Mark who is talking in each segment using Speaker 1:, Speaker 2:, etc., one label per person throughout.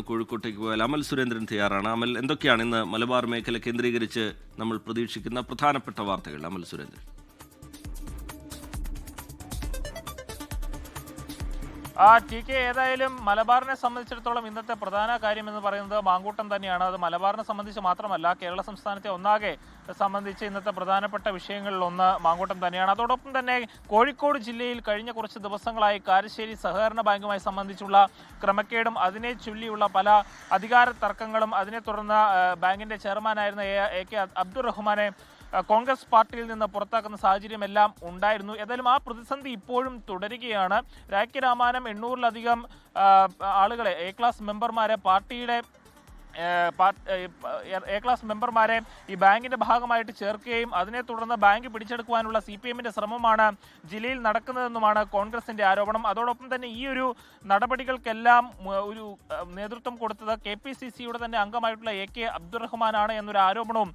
Speaker 1: കോഴിക്കോട്ടേക്ക് പോയാൽ അമൽ സുരേന്ദ്രൻ തയ്യാറാണ്. അമൽ, എന്തൊക്കെയാണ് ഇന്ന് മലബാർ മേഖല കേന്ദ്രീകരിച്ച് നമ്മൾ പ്രതീക്ഷിക്കുന്ന പ്രധാനപ്പെട്ട വാർത്തകൾ? അമൽ സുരേന്ദ്രൻ.
Speaker 2: ടി കെ, ഏതായാലും മലബാറിനെ സംബന്ധിച്ചിടത്തോളം ഇന്നത്തെ പ്രധാന കാര്യം എന്ന് പറയുന്നത് മാങ്കൂട്ടം തന്നെയാണ്. അത് മലബാറിനെ സംബന്ധിച്ച് മാത്രമല്ല, കേരള സംസ്ഥാനത്തെ ഒന്നാകെ സംബന്ധിച്ച് ഇന്നത്തെ പ്രധാനപ്പെട്ട വിഷയങ്ങളിൽ ഒന്ന് മാങ്കൂട്ടം തന്നെയാണ്. അതോടൊപ്പം തന്നെ കോഴിക്കോട് ജില്ലയിൽ കഴിഞ്ഞ കുറച്ച് ദിവസങ്ങളായി കാരശ്ശേരി സഹകരണ ബാങ്കുമായി സംബന്ധിച്ചുള്ള ക്രമക്കേടും അതിനെ ചൊല്ലിയുള്ള പല അധികാര തർക്കങ്ങളും, അതിനെ തുടർന്ന് ബാങ്കിന്റെ ചെയർമാനായിരുന്ന എ കെ അബ്ദുറഹ്മാനെ കോൺഗ്രസ് പാർട്ടിയിൽ നിന്ന് പുറത്താക്കുന്ന സാഹചര്യമെല്ലാം ഉണ്ടായിരുന്നു. ഏതായാലും ആ പ്രതിസന്ധി ഇപ്പോഴും തുടരുകയാണ്. രാഖി രാമാനം 800-ലധികം ആളുകളെ എ ക്ലാസ് മെമ്പർമാരെ ഈ ബാങ്കിന്റെ ഭാഗമായിട്ട് ചേർക്കുകയും അതിനെ തുടർന്ന് ബാങ്ക് പിടിച്ചെടുക്കുവാനുള്ള CPM-ന്റെ ശ്രമമാണ് ജില്ലയിൽ നടക്കുന്നതെന്നുമാണ് കോൺഗ്രസിന്റെ ആരോപണം. അതോടൊപ്പം തന്നെ ഈ ഒരു നടപടികൾക്കെല്ലാം ഒരു നേതൃത്വം കൊടുത്തത് KPCC-യുടെ തന്നെ അംഗമായിട്ടുള്ള എ കെ അബ്ദുറഹ്മാനാണ് എന്നൊരു ആരോപണവും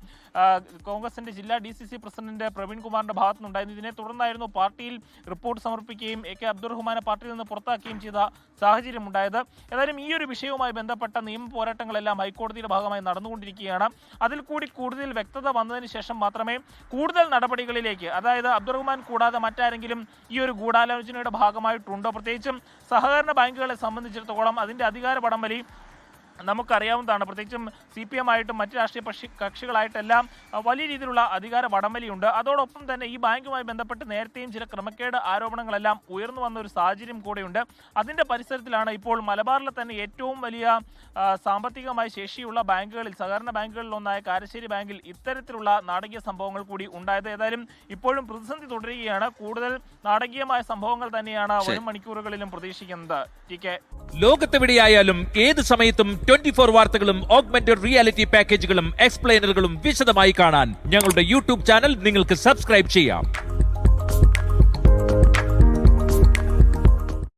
Speaker 2: കോൺഗ്രസിന്റെ ജില്ലാ DCC പ്രസിഡന്റ് പ്രവീൺ കുമാറിന്റെ ഭാഗത്തു നിന്നുണ്ടായിരുന്നു. ഇതിനെ തുടർന്നായിരുന്നു പാർട്ടിയിൽ റിപ്പോർട്ട് സമർപ്പിക്കുകയും എ കെ അബ്ദുറഹ്മാനെ പാർട്ടിയിൽ നിന്ന് പുറത്താക്കുകയും ചെയ്ത സാഹചര്യം ഉണ്ടായത്. ഏതായാലും ഈ ഒരു വിഷയവുമായി ബന്ധപ്പെട്ട നിയമ പോരാട്ടങ്ങളെല്ലാം ഹൈക്കോടതിയുടെ ഭാഗമായി നടന്നുകൊണ്ടിരിക്കുകയാണ്. അതിൽ കൂടി കൂടുതൽ വ്യക്തത വന്നതിന് ശേഷം മാത്രമേ കൂടുതൽ നടപടികളിലേക്ക്, അതായത് അബ്ദുറഹ്മാൻ കൂടാതെ മറ്റാരെങ്കിലും ഈ ഒരു ഗൂഢാലോചനയുടെ ഭാഗമായിട്ടുണ്ടോ, പ്രത്യേകിച്ചും സഹകരണ ബാങ്കുകളെ സംബന്ധിച്ചിടത്തോളം അതിന്റെ അധികാര വടംവലി നമുക്കറിയാവുന്നതാണ്. പ്രത്യേകിച്ചും CPM ആയിട്ടും മറ്റ് രാഷ്ട്രീയ കക്ഷികളായിട്ടെല്ലാം വലിയ രീതിയിലുള്ള അധികാര വടംവലിയുണ്ട്. അതോടൊപ്പം തന്നെ ഈ ബാങ്കുമായി ബന്ധപ്പെട്ട് നേരത്തെയും ചില ക്രമക്കേട് ആരോപണങ്ങളെല്ലാം ഉയർന്നു വന്ന ഒരു സാഹചര്യം കൂടെയുണ്ട്. അതിന്റെ പരിസരത്തിലാണ് ഇപ്പോൾ മലബാറിലെ തന്നെ ഏറ്റവും വലിയ സാമ്പത്തികമായി ശേഷിയുള്ള ബാങ്കുകളിൽ, സഹകരണ ബാങ്കുകളിൽ ഒന്നായ കാരശ്ശേരി ബാങ്കിൽ ഇത്തരത്തിലുള്ള നാടകീയ സംഭവങ്ങൾ കൂടി ഉണ്ടായത്. ഏതായാലും ഇപ്പോഴും പ്രതിസന്ധി തുടരുകയാണ്. കൂടുതൽ നാടകീയമായ സംഭവങ്ങൾ തന്നെയാണ് വരും മണിക്കൂറുകളിലും പ്രതീക്ഷിക്കുന്നത്. ടി കെ,
Speaker 3: ലോകത്തെവിടെയായാലും ഏത് സമയത്തും 24 വാർത്തകളും ഓഗ്മെന്റഡ് റിയാലിറ്റി പാക്കേജുകളും എക്സ്പ്ലെയിനറുകളും വിശദമായി കാണാൻ ഞങ്ങളുടെ YouTube ചാനൽ നിങ്ങൾക്ക് സബ്സ്ക്രൈബ് ചെയ്യാം.